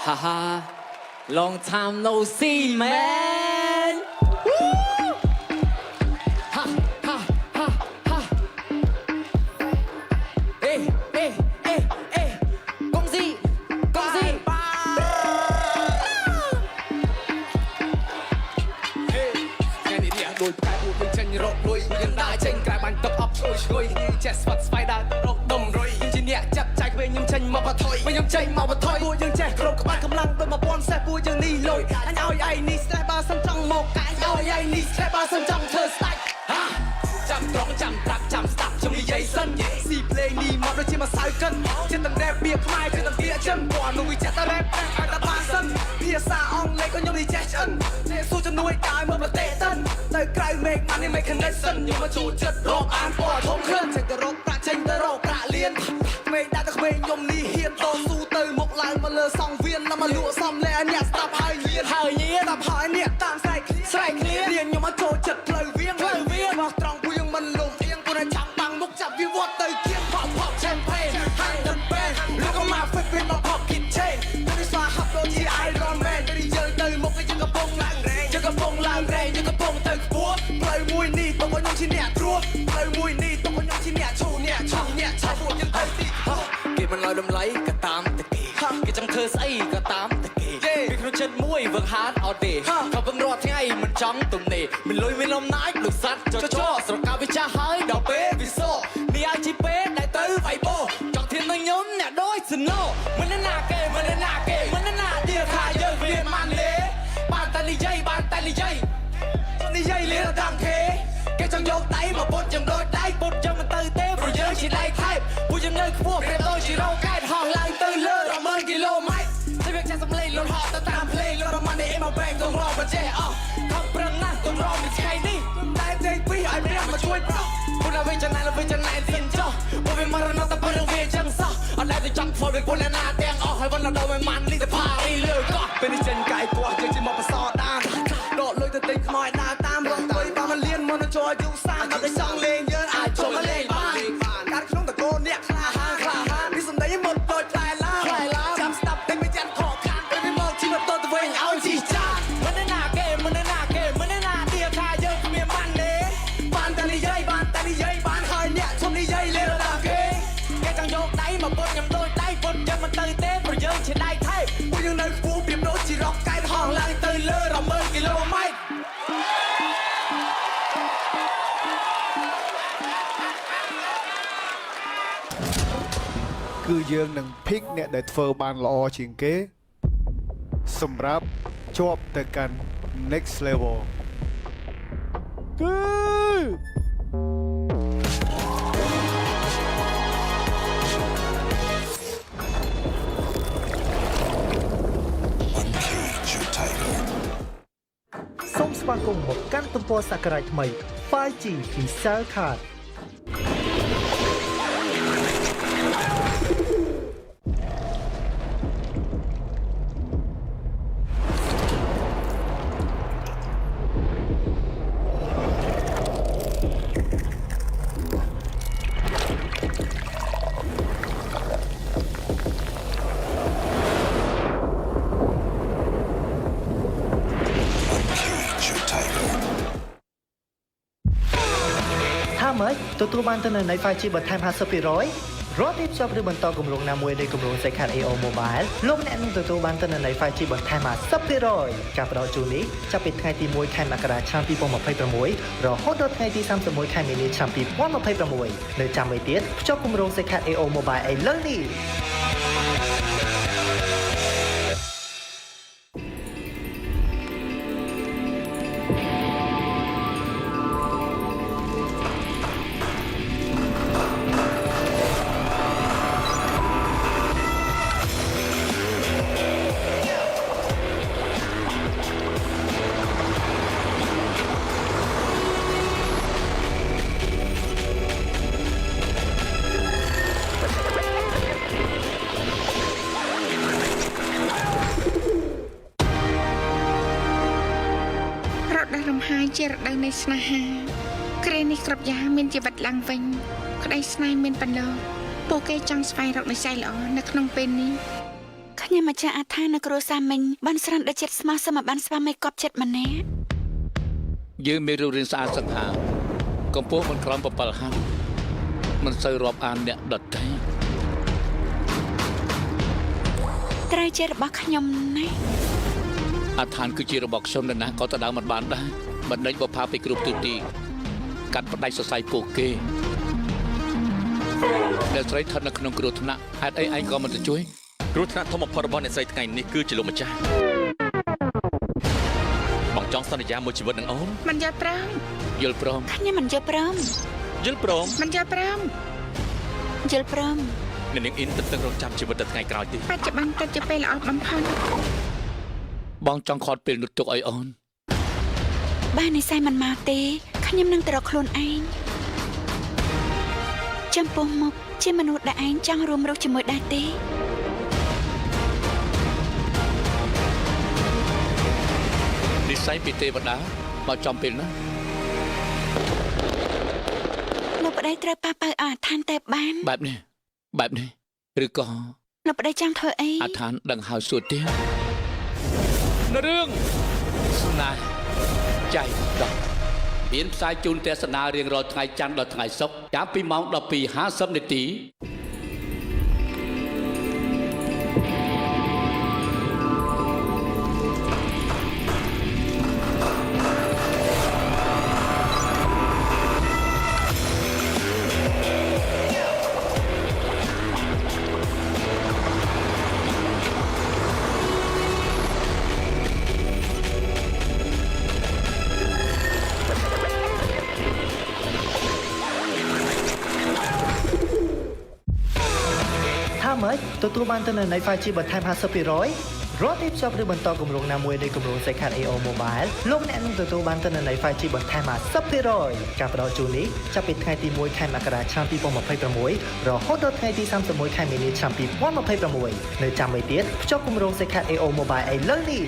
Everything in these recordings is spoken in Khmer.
Haha, long time no see, man. Woo! Ha, ha, ha, ha. Ê, ê, ê, ê. Công gì? Công gì? Nghe đi địa đôi cái buộc mình chân rộn đôi nhưng đại chân cái bàn tập ấp sôi sôi chest vật spider rộn đầm rồi nhưng chỉ nhẹ chặt chạy về nhưng chân mà thôi về nhưng chân mà thôi buộc nhưng trẻ rộn các bạn cầm lăng đôi mà bon xe buộc nhưng đi lội anh ơi ai ní xe ba sân trong một cái anh ơi ai ní xe ba sân trong thơ style ha chạm trống chạm tạp chạm stop trong đi giày sân si play ni mà đôi chân mà sai cân trên tầng đẹp bia mai trên tầng kia chân quả nuôi chặt ta rap ai ta ba sân bia xa on lấy có nhau đi chết chân để xu cho nuôi cái mà mà tệ tân đời cái make money make connection nhưng mà chủ chất rock an bỏ thông khơi chạy từ rock pra tranh tới rock pra liên mày đã được mày nhom ni hiền to su tới một lại mà lơ song viên là mà lụa xong lẹ nhạc stop hai nhiên tập hỏi nhẹ tạm sai clear liền nhưng mà chủ chất lời viên mặc trong quy nhưng mình lùng yên của này chẳng bằng múc chặt viên vót tới kiến pop champagne hai đợt band lúc có mà phết viên mà pop kit chain tôi đi xóa hấp đôi chi Iron Man tôi đi chơi tới một cái chân cặp bông lạng rèn chân cặp bông tới búa lời mùi ni tôi có nhông chi nhẹ trua lời mùi ni tôi có nhông chi nhẹ chù buồn nhưng thấy đi kểมันลอยลมไหลก็ตามตะกี้ก็จังเธอใส่ก็ตามตะกี้มีคนเช็ดมวยเวิร์กฮาร์ดเอาเดย์เขาเพิ่งรอที่ไอ้มันจ้องตรงนี้มันลอยไม่ลมน้อยหลุดซัดจ่อสระกาวิชาหายดอกเป๊ะวิโซ่นี่ไอจีเป๊ะได้ตื้อไฟโบจอกเทียนน้อยย้มเนี่ยโดยสโน่มันน่าเก๋มันน่าเดียร์ขายเยอะเรียนมันเละบ้านตาลีใหญ่นี่ใหญ่เลี้ยงดังเคแกจังโยกไตมาบดจังโดยได้บดจังมันตื้อเต้เพราะเยอะชีไล่ไทป์ผู้ยังเลิกพวกเรียบร้อยชีเราใกล้ห้องไล่ตื้อเลิกเราเมินกิโลไม้จะเพียงแค่สำเร็จรถหอบตามเพลงรถมันในเอ็มเอาแบงต้องรอมาเจ๊อทำเปลืองนะต้องรอมีใครนี่ได้เพลงพี่ไอ้ไม่ได้มาช่วยเปล่าผู้เราเวชนายเราเวชนายเตียนจ่อผู้เป็นมารณะแต่เปลืองเวจังซ่าอะไรจะจังฟอร์เป็นคนละหน้าแดงออกให้วันเราเดินไปมันรีบพาไอ้เลือกก็เป็นที่เจนไก่ตัวเจนจีมอปะซอด้านโดดเลยจะติดขมอยหน้าตามรองตัวบ้ามันเลี้ยนมันจอยยุซ่ามาได้ช่องเลงเยอะอาจจมมาเล่นบ้านการขนมตะโกนเนี่ยคลาฮานที่สุดได้ยังหมดโดยคลายล้าจำสตับเต็มไปยันขอคานไปไม่มองที่มันตัวตัวเองเอาจีจ้ามันน่าเกมมันน่าเดียคาเยอะก็มีมันเน่บ้านตาลีใหญ่บ้านหายเนี่ยชมนี่ใหญ่เลยระดับเกย์แกจังโยกได้มาบนยำโดยได้บนยังมันตื่นเต้นเพราะเยอะเช่นได้ไทยผู้ยังเดินฟูเปรียบโน้ตจีร็อกไกด์ห้องล่างตื่นเลือเราเมินกิโลไมต์គឺយើងនឹង pick អ្នកដែលធ្វើបានល្អជាងគេសម្រាប់ជាប់ទៅកាន់ next level គឺសូមស្វាគមន៍មកកាន់ទំព័រសក្ការៈថ្មី 5G ពី Cell Cardថាម៉េចទទួលបានទៅនៅនៃ 5G បន្ថែម 50% រត់រៀបចំឬបន្តគម្រោងណាមួយនៃគម្រោង Second AO Mobile លោកអ្នកនឹងទទួលបានទៅនៅនៃ 5G បន្ថែម 50% ការផ្ដល់ជូននេះចាប់ពីថ្ងៃទី1ខែមករាឆ្នាំ2026រហូតដល់ថ្ងៃទី31ខែមីនាឆ្នាំ2026នៅចាំមួយទៀតភ្ជាប់គម្រោង Second AO Mobile ឥឡូវនេះជារដូវនៃស្នេហាគ្រានេះគ្រប់យ៉ាងមានជីវិតឡើងវិញក្តីស្នេហ៍មានបន្លកពួកគេចង់ស្វែងរកនិស្ស័យល្អនៅក្នុងពេលនេះខ ខ្ញុំមកចាអាថានៅគ្រួសារមិញបានស្រន់ដល់ចិត្តស្មោះសមបានស្វាមីកប់ចិត្តម្នាក់ យើងមានរូបរាងស្អាតសង្ហាកម្ពស់មិនក្រោម7ហាត់មិនសូវរាប់អានអ្នកដទៃ ត្រូវជារបស់ខ្ញុំណា អាឋានគឺជារបស់ខ្ញុំនៅណាក៏ទៅដើមមិនបានដែរបណ្ដេញបផាពីគ្រប់ទិសទីកាត់ផ្ដាច់សរសៃពោះគេអ្នកស្រីស្ថិតនៅក្នុងគ្រោះថ្នាក់ហេតុអីឯងក៏មិនទៅជួយ គ្រោះថ្នាក់ធំបំផុតរបស់អ្នកស្រីថ្ងៃនេះគឺជាលោកម្ចាស់បងចង់សន្យាមួយជីវិតនឹងអូន មិនយល់ព្រម យល់ព្រម ខ្ញុំមិនយល់ព្រម យល់ព្រម មិនយល់ព្រមយល់ព្រម អ្នកនាងអ៊ីនទន្ទឹងរង់ចាំជីវិតដល់ថ្ងៃក្រោយទេ បច្ចុប្បន្នទៅជាពេលល្អបំផុត បងចង់ខាត់ពេលនោះទុកឲ្យអូន បាននិស័យមិនមកទេខ្ញុំនឹងទៅរកខ្លួនឯងចំពោះមុខជាមនុស្សដែលឯងចង់រួមរស់ជាមួយដែរទេ និស្ស័យពីទេវតាមកចំពេលណា លោកប្តីត្រូវប៉ះប៉ៅអាឋានតែបាន បែបនេះឬក៏ លោកប្តីចង់ធ្វើអី អាឋានដឹងហើយសួរទៀតនៅរឿងស្នេហ៍ចៃដន្យមានផ្សាយជូនទេសនារៀងរាល់ថ្ងៃច័ន្ទដល់ថ្ងៃសុក្រចាប់ពីម៉ោង 12:50 នាទី ថាម៉េចទទួលបានទៅនៅនៃ 5G បន្ថែម 50% រត់ទីភ្ជាប់ឬបន្តគម្រោងណាមួយនៃគម្រោង Second AO Mobile លោកអ្នកនឹងទទួលបានទៅនៅនៃ 5G បន្ថែម 50% ការផ្ដល់ជូននេះចាប់ពីថ្ងៃទី1ខែមករាឆ្នាំ2026រហូតដល់ថ្ងៃទី31ខែមីនាឆ្នាំ2026នៅចាំមិនទៀតភ្ជាប់គម្រោង Second AO Mobile ឥឡូវនេះ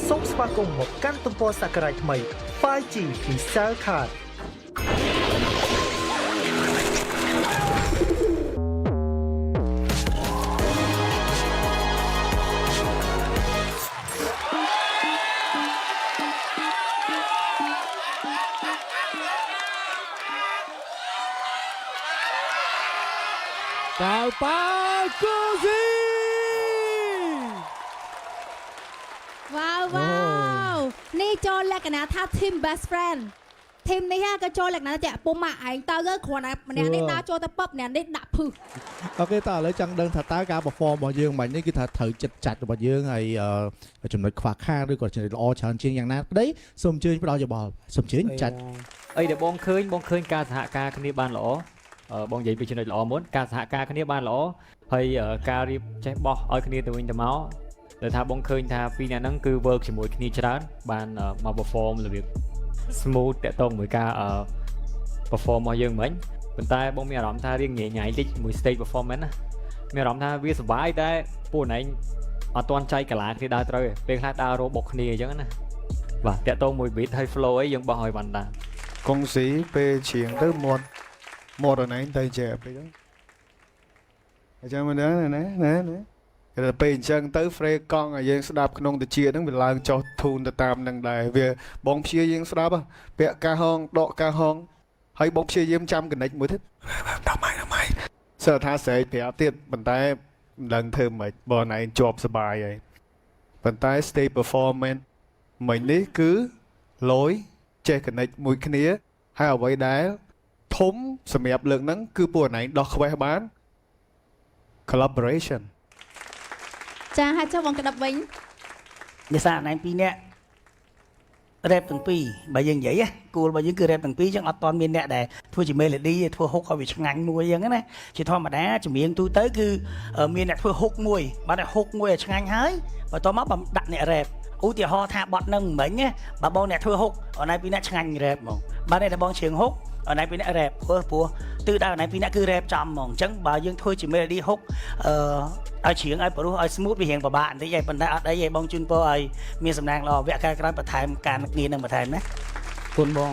សូមស្វាគមន៍មកកាន់ទំព័រសក្ការៈថ្មី 5G ពី Cell Card កៅប៉ាគូស៊ី វ៉ាវនេះចូលលក្ខណៈថា team best friend ធីមនេះក៏ចូលលក្ខណៈជាពុំម៉ាក់ឯងទៅគ្រាន់តែម្នាក់នេះដើរចូលទៅពឹបម្នាក់នេះដាក់ភឹស អូខេតើឥឡូវចង់ដឹងថាតើការ perform របស់យើងមិញនេះគឺថាត្រូវចិត្តចាច់របស់យើងហើយចំណុចខ្វះខាតឬក៏ចំណុចល្អច្រើនជាងយ៉ាងណាក្តីសូមអញ្ជើញផ្ដល់យោបល់សូមអញ្ជើញចាច់ អីដែលបងឃើញការសហការគ្នាបានល្អបងនិយាយពីចំណុចល្អមុនការសហការគ្នាបានល្អហើយការរៀបចេះបោះឲ្យគ្នាទៅវិញទៅមកដែលថាបងឃើញថាពីរអ្នកហ្នឹងគឺ work ជាមួយគ្នាច្រើនបានមក perform របៀប smooth តាក់ទងមួយការperform របស់យើងមិញប៉ុន្តែបងមានអារម្មណ៍ថារៀងញ៉ៃញ៉ៃតិចមួយ stage performance ណាមានអារម្មណ៍ថាវាសុបាយតែពួកឯងអត់ទាន់ចៃកាឡាគ្នាដើរត្រូវទេពេលខ្លះដើររោបុកគ្នាអញ្ចឹងណាបាទតាក់ទងមួយ beat ហើយ flow អីយើងបោះឲ្យបានតា កុងស៊ីពេលច្រៀងទៅមាត់អណៃទៅជាពេលហ្នឹងអញ្ចឹងមិនដឹងណាតែពេលអញ្ចឹងទៅ frame កង់ឲ្យយើងស្ដាប់ក្នុងតិចហ្នឹងវាឡើងចុះធូនទៅតាមនឹងដែរវាបងព្យាយាមស្ដាប់ពាក់ការហងដកការហងហើយបងព្យាយាមចាំកណិចមួយទៀតដល់ម៉ៃសើថាស្រែកប្រាប់ទៀតប៉ុន្តែមិនដឹងធ្វើម៉េចបងឯងជាប់សុបាយហើយប៉ុន្តែ stage performance មិញនេះគឺលយចេះកណិចមួយគ្នាហើយអ្វីដែលធំសម្រាប់លើកហ្នឹងគឺពួកឯងដោះខ្វេះបាន collaboration ចាហើយចុះបងក្តាប់វិញ និស្សិតណែពីរនាក់ រ៉េបទាំងពីរបើយើងនិយាយគោលរបស់យើងគឺរ៉េបទាំងពីរចឹងអត់តមានអ្នកដែលធ្វើជាមេឡូឌីធ្វើហុកឲ្យវាឆ្ងាញ់មួយចឹងណាជាធម្មតាចម្រៀងទូទៅគឺមានអ្នកធ្វើហុកមួយបាទហុកមួយឲ្យឆ្ងាញ់ហើយបន្ទាប់មកដាក់អ្នករ៉េបឧទាហរណ៍ថាបត់នឹងមិញណាបើបងអ្នកធ្វើហុកអនឡាញពីអ្នកឆ្ងាញ់រ៉េបហ្មងបាទអ្នកបងជ្រៀងហុកអនឡាញពីអ្នករ៉េបព្រោះទិសដៅអនឡាញពីអ្នកគឺរ៉េបចំហ្មងអញ្ចឹងបើយើងធ្វើជាមេឡូឌីហុកឲ្យជ្រៀងឲ្យព្រោះឲ្យ smooth វារៀងពិបាកបន្តិចឯងប៉ុន្តែអត់អីឯងបងជូនពរឲ្យមានសំណាងល្អវគ្គក្រោយបន្ថែមការងារនឹងបន្ថែមណាគុណបង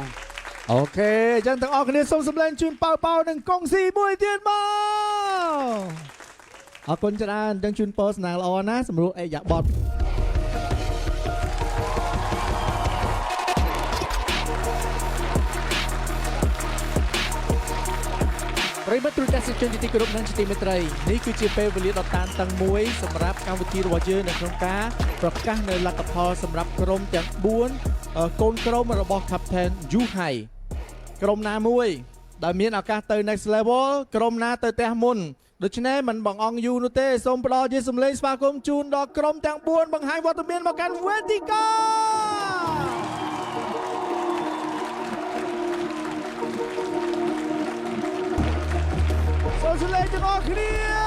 អូខេអញ្ចឹងទាំងអស់គ្នាសូមសម្លេងជូនប៉ៅប៉ៅនិងកុងស៊ីមួយទៀតមកអរគុណច្រើនអញ្ចឹងជូនពរសំណាងល្អណាសម្រួលអេយ៉ាបតប្រិមត្តទូរទស្សនិកជនទីគោរពនិងជាទីមេត្រីនេះគឺជាពេលវេលាដ៏តានតឹងមួយសម្រាប់កម្មវិធីរបស់យើងនៅក្នុងការប្រកាសនៅលទ្ធផលសម្រាប់ក្រុមទាំង4កូនក្រុមរបស់ Captain Yuhai ក្រុមណាមួយដែលមានឱកាសទៅ next level ក្រុមណាទៅផ្ទះមុនដូច្នេះមិនបងអង្គយូរនោះទេសូមផ្ដល់ជាសម្លេងស្វាគមន៍ជូនដល់ក្រុមទាំង4បង្ហាញវត្តមានមកកាន់វេទិកាសូមសម្លេងទាំងអស់គ្នា